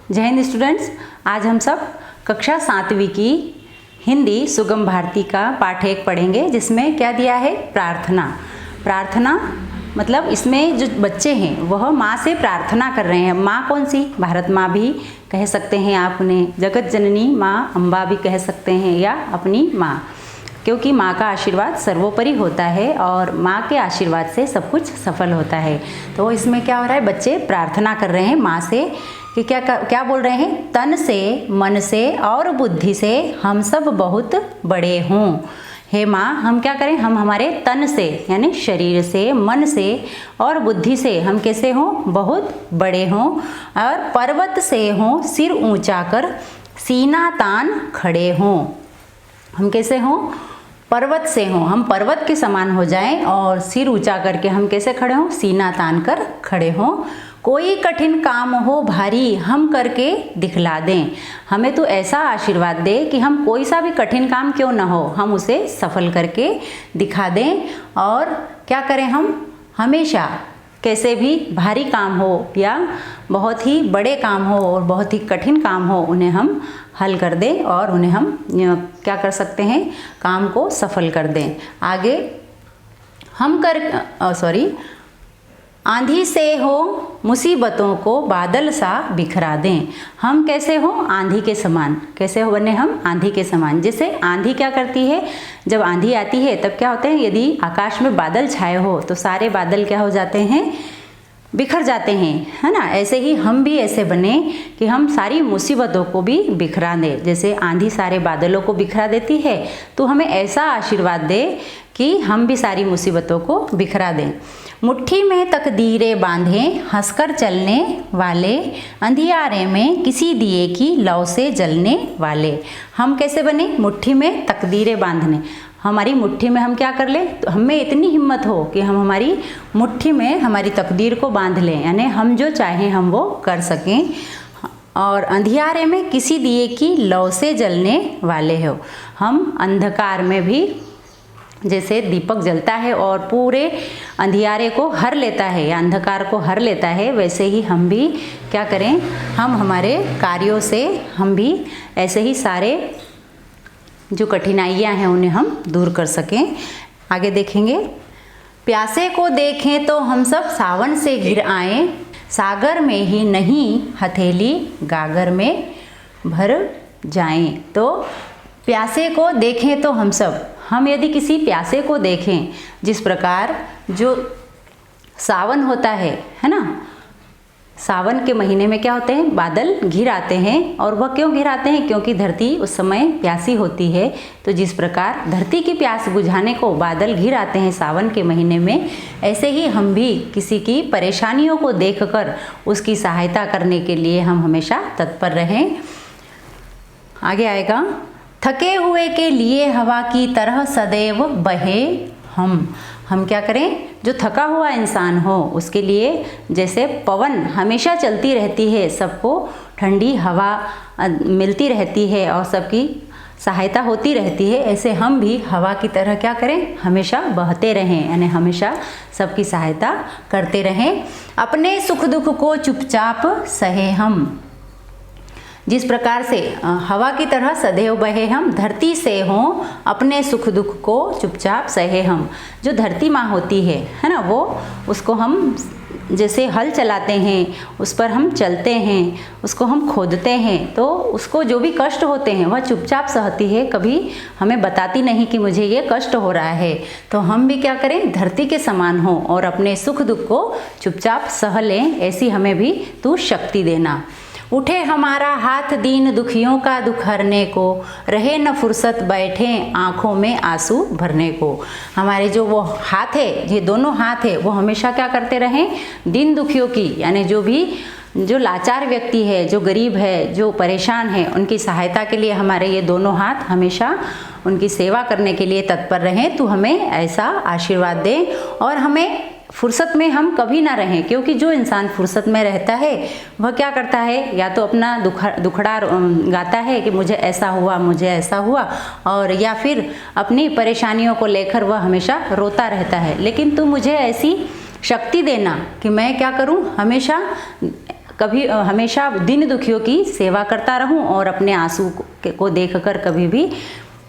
जय हिंद स्टूडेंट्स। आज हम सब कक्षा 7वीं की हिंदी सुगम भारती का पाठ 1 पढ़ेंगे, जिसमें क्या दिया है, प्रार्थना। प्रार्थना मतलब इसमें जो बच्चे हैं वह माँ से प्रार्थना कर रहे हैं। माँ कौन सी? भारत माँ भी कह सकते हैं आप उन्हें, जगत जननी माँ अम्बा भी कह सकते हैं, या अपनी माँ, क्योंकि माँ का आशीर्वाद सर्वोपरि होता है और माँ के आशीर्वाद से सब कुछ सफल होता है। तो इसमें क्या हो रहा है, बच्चे प्रार्थना कर रहे हैं माँ से कि क्या बोल रहे हैं, तन से, मन से और बुद्धि से हम सब बहुत बड़े हों। हे माँ, हम क्या करें, हम हमारे तन से यानी शरीर से, मन से और बुद्धि से हम कैसे हों, बहुत बड़े हों, और पर्वत से हों सिर ऊंचा कर सीना तान खड़े हों। हम कैसे हों, पर्वत से हों, हम पर्वत के समान हो जाएं और सिर ऊंचा करके हम कैसे खड़े हों, सीना तान कर खड़े हों। कोई कठिन काम हो भारी हम करके दिखला दें। हमें तो ऐसा आशीर्वाद दे कि हम कोई सा भी कठिन काम क्यों ना हो, हम उसे सफल करके दिखा दें। और क्या करें, हम हमेशा कैसे भी भारी काम हो या बहुत ही बड़े काम हो और बहुत ही कठिन काम हो, उन्हें हम हल कर दें और उन्हें हम क्या कर सकते हैं, काम को सफल कर दें। आगे हम आंधी से हो मुसीबतों को बादल सा बिखरा दें। हम कैसे हो, आंधी के समान। कैसे हो बने हम, आंधी के समान। जैसे आंधी क्या करती है, जब आंधी आती है तब क्या होते हैं, यदि आकाश में बादल छाए हो तो सारे बादल क्या हो जाते हैं, बिखर जाते हैं, है ना। ऐसे ही हम भी ऐसे बने कि हम सारी मुसीबतों को भी बिखरा दें। जैसे आंधी सारे बादलों को बिखरा देती है, तो हमें ऐसा आशीर्वाद दे कि हम भी सारी मुसीबतों को बिखरा दें। मुट्ठी में तकदीरें बांधें हंसकर चलने वाले, अंधियारे में किसी दिए की लौ से जलने वाले। हम कैसे बने, मुट्ठी में तकदीरें बांधने। हमारी मुट्ठी में हम क्या कर ले, तो हमें इतनी हिम्मत हो कि हम हमारी मुट्ठी में हमारी तकदीर को बांध लें, यानी हम जो चाहें हम वो कर सकें। और अंधियारे में किसी दिए की लौ से जलने वाले हो। हम अंधकार में भी, जैसे दीपक जलता है और पूरे अंधियारे को हर लेता है या अंधकार को हर लेता है, वैसे ही हम भी क्या करें, हम हमारे कार्यों से हम भी ऐसे ही सारे जो कठिनाइयाँ हैं उन्हें हम दूर कर सकें। आगे देखेंगे, प्यासे को देखें तो हम सब सावन से घिर आएँ, सागर में ही नहीं हथेली गागर में भर जाएं। तो प्यासे को देखें तो हम यदि किसी प्यासे को देखें, जिस प्रकार जो सावन होता है ना, सावन के महीने में क्या होते हैं, बादल घिर आते हैं। और वह क्यों घिर आते हैं, क्योंकि धरती उस समय प्यासी होती है। तो जिस प्रकार धरती की प्यास बुझाने को बादल घिर आते हैं सावन के महीने में, ऐसे ही हम भी किसी की परेशानियों को देखकर उसकी सहायता करने के लिए हम हमेशा तत्पर रहें। आगे आएगा, थके हुए के लिए हवा की तरह सदैव बहे हम क्या करें, जो थका हुआ इंसान हो उसके लिए जैसे पवन हमेशा चलती रहती है, सबको ठंडी हवा मिलती रहती है और सबकी सहायता होती रहती है, ऐसे हम भी हवा की तरह क्या करें, हमेशा बहते रहें, यानी हमेशा सबकी सहायता करते रहें। अपने सुख दुख को चुपचाप सहे हम। जिस प्रकार से हवा की तरह सदैव बहे हम, धरती से हों अपने सुख दुख को चुपचाप सहे हम। जो धरती माँ होती है ना, वो उसको हम जैसे हल चलाते हैं, उस पर हम चलते हैं, उसको हम खोदते हैं, तो उसको जो भी कष्ट होते हैं वह चुपचाप सहती है, कभी हमें बताती नहीं कि मुझे ये कष्ट हो रहा है। तो हम भी क्या करें, धरती के समान हो और अपने सुख दुख को चुपचाप सह लें, ऐसी हमें भी तू शक्ति देना। उठे हमारा हाथ दीन दुखियों का दुख हरने को, रहे न फुर्सत बैठे आँखों में आंसू भरने को। हमारे जो वो हाथ है, ये दोनों हाथ है, वो हमेशा क्या करते रहें, दीन दुखियों की, यानी जो लाचार व्यक्ति है, जो गरीब है, जो परेशान है, उनकी सहायता के लिए हमारे ये दोनों हाथ हमेशा उनकी सेवा करने के लिए तत्पर रहें। तो हमें ऐसा आशीर्वाद दें और हमें फुर्सत में हम कभी ना रहें, क्योंकि जो इंसान फुर्सत में रहता है वह क्या करता है, या तो अपना दुखड़ा गाता है कि मुझे ऐसा हुआ, और या फिर अपनी परेशानियों को लेकर वह हमेशा रोता रहता है। लेकिन तू मुझे ऐसी शक्ति देना कि मैं क्या करूं, हमेशा कभी हमेशा दीन दुखियों की सेवा करता रहूं और अपने आंसू को देखकर कभी भी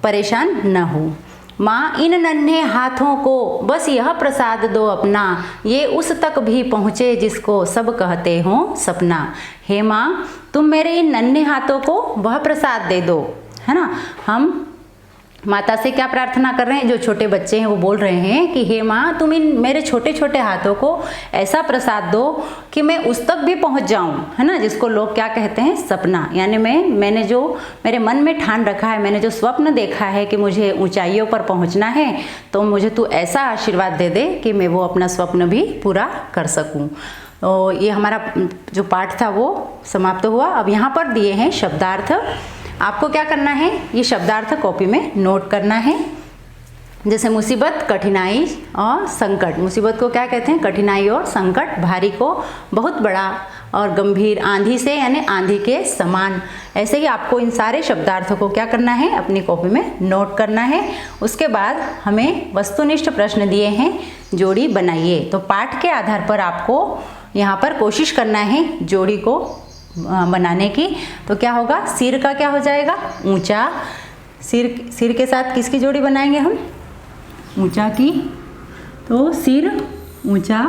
परेशान न हो। माँ इन नन्हे हाथों को बस यह प्रसाद दो अपना, ये उस तक भी पहुँचे जिसको सब कहते हों सपना। हे माँ तुम मेरे इन नन्हे हाथों को वह प्रसाद दे दो, है ना। हम माता से क्या प्रार्थना कर रहे हैं, जो छोटे बच्चे हैं वो बोल रहे हैं कि हे माँ तुम इन मेरे छोटे छोटे हाथों को ऐसा प्रसाद दो कि मैं उस तक भी पहुँच जाऊँ, है ना, जिसको लोग क्या कहते हैं सपना। यानी मैंने जो मेरे मन में ठान रखा है, मैंने जो स्वप्न देखा है कि मुझे ऊंचाइयों पर पहुँचना है, तो मुझे तू ऐसा आशीर्वाद दे दे कि मैं वो अपना स्वप्न भी पूरा कर सकूँ। तो ये हमारा जो पाठ था वो समाप्त हुआ। अब यहाँ पर दिए हैं शब्दार्थ। आपको क्या करना है, ये शब्दार्थ कॉपी में नोट करना है। जैसे मुसीबत, कठिनाई और संकट। मुसीबत को क्या कहते हैं, कठिनाई और संकट। भारी को बहुत बड़ा और गंभीर, आंधी से यानी आंधी के समान। ऐसे ही आपको इन सारे शब्दार्थों को क्या करना है, अपनी कॉपी में नोट करना है। उसके बाद हमें वस्तुनिष्ठ प्रश्न दिए हैं, जोड़ी बनाइए। तो पाठ के आधार पर आपको यहाँ पर कोशिश करना है जोड़ी को बनाने की। तो क्या होगा, सिर का क्या हो जाएगा, ऊंचा। सिर के साथ किसकी जोड़ी बनाएंगे हम, ऊंचा की। तो सिर ऊंचा।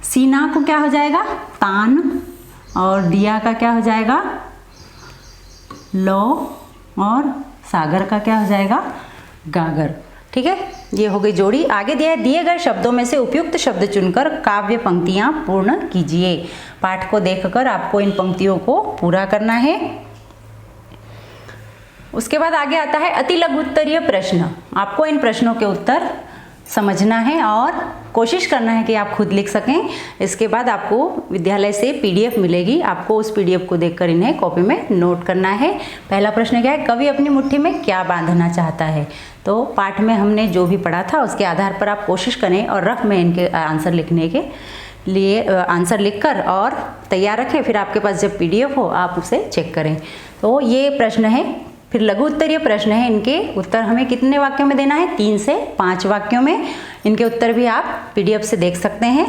सीना को क्या हो जाएगा, तान। और दिया का क्या हो जाएगा, लो। और सागर का क्या हो जाएगा, गागर। ठीक है, ये हो गई जोड़ी। आगे दिए गए शब्दों में से उपयुक्त शब्द चुनकर काव्य पंक्तियां पूर्ण कीजिए। पाठ को देखकर आपको इन पंक्तियों को पूरा करना है। उसके बाद आगे आता है अति लघु उत्तरीय प्रश्न। आपको इन प्रश्नों के उत्तर समझना है और कोशिश करना है कि आप खुद लिख सकें। इसके बाद आपको विद्यालय से पीडीएफ मिलेगी, आपको उस पीडीएफ को देखकर इन्हें कॉपी में नोट करना है। पहला प्रश्न क्या है, कवि अपनी मुट्ठी में क्या बांधना चाहता है। तो पाठ में हमने जो भी पढ़ा था उसके आधार पर आप कोशिश करें और रफ में इनके आंसर लिखने के लिए आंसर लिखकर और तैयार रखें। फिर आपके पास जब पीडीएफ हो आप उसे चेक करें। तो ये प्रश्न है। फिर लघु उत्तरीय प्रश्न है, इनके उत्तर हमें कितने वाक्यों में देना है, 3 से 5 वाक्यों में। इनके उत्तर भी आप पीडीएफ से देख सकते हैं।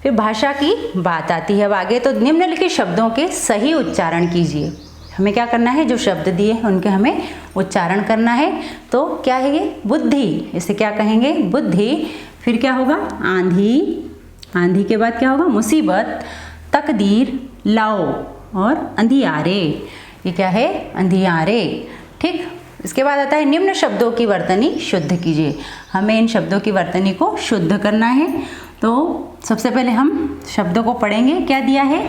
फिर भाषा की बात आती है अब आगे। तो निम्नलिखित शब्दों के सही उच्चारण कीजिए। हमें क्या करना है, जो शब्द दिए हैं उनके हमें उच्चारण करना है। तो क्या है ये, बुद्धि, इसे क्या कहेंगे, बुद्धि। फिर क्या होगा, आंधी। आंधी के बाद क्या होगा, मुसीबत, तकदीर, लाओ और अंधियारे। ये क्या है, अंधियारे। ठीक, इसके बाद आता है निम्न शब्दों की वर्तनी शुद्ध कीजिए। हमें इन शब्दों की वर्तनी को शुद्ध करना है। तो सबसे पहले हम शब्दों को पढ़ेंगे। क्या दिया है,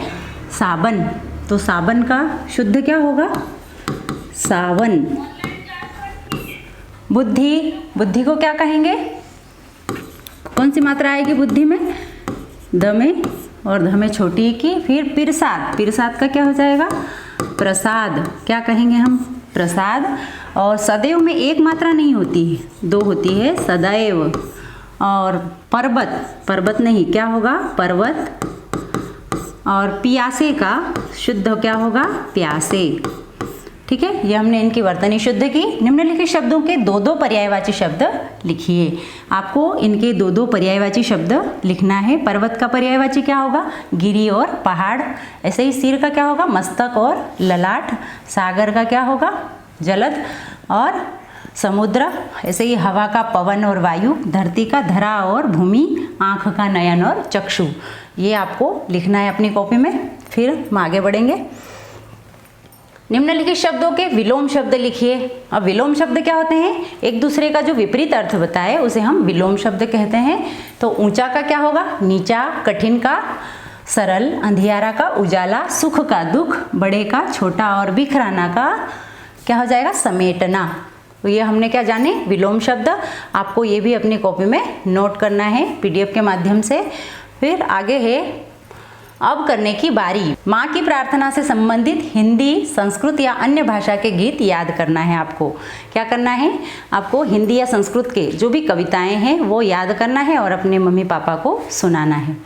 साबन। तो साबन का शुद्ध क्या होगा, सावन। बुद्धि, बुद्धि को क्या कहेंगे, कौन सी मात्रा आएगी बुद्धि में, द में, और ध में छोटी की। फिर पिरसाद, पिरसाद का क्या हो जाएगा, प्रसाद। क्या कहेंगे हम, प्रसाद। और सदैव में एक मात्रा नहीं होती है, 2 होती है, सदैव। और पर्वत, पर्वत नहीं, क्या होगा, पर्वत। और पियासे का शुद्ध क्या होगा, प्यासे। ठीक है, ये हमने इनकी वर्तनी शुद्ध की। निम्नलिखित शब्दों के 2-2 पर्यायवाची शब्द लिखिए। आपको इनके 2-2 पर्यायवाची शब्द लिखना है। पर्वत का पर्यायवाची क्या होगा, गिरी और पहाड़। ऐसे ही सिर का क्या होगा, मस्तक और ललाट। सागर का क्या होगा, जलद और समुद्र। ऐसे ही हवा का पवन और वायु। धरती का धरा और भूमि। आँख का नयन और चक्षु। ये आपको लिखना है अपनी कॉपी में। फिर हम आगे बढ़ेंगे। निम्नलिखित शब्दों के विलोम शब्द लिखिए। अब विलोम शब्द क्या होते हैं, एक दूसरे का जो विपरीत अर्थ बताए उसे हम विलोम शब्द कहते हैं। तो ऊंचा का क्या होगा, नीचा। कठिन का सरल। अंधियारा का उजाला। सुख का दुख। बड़े का छोटा। और बिखराना का क्या हो जाएगा, समेटना। तो ये हमने क्या जाने, विलोम शब्द। आपको ये भी अपनी कॉपी में नोट करना है पीडीएफ के माध्यम से। फिर आगे है अब करने की बारी। माँ की प्रार्थना से संबंधित हिंदी, संस्कृत या अन्य भाषा के गीत याद करना है। आपको क्या करना है, आपको हिंदी या संस्कृत के जो भी कविताएं हैं वो याद करना है और अपने मम्मी पापा को सुनाना है।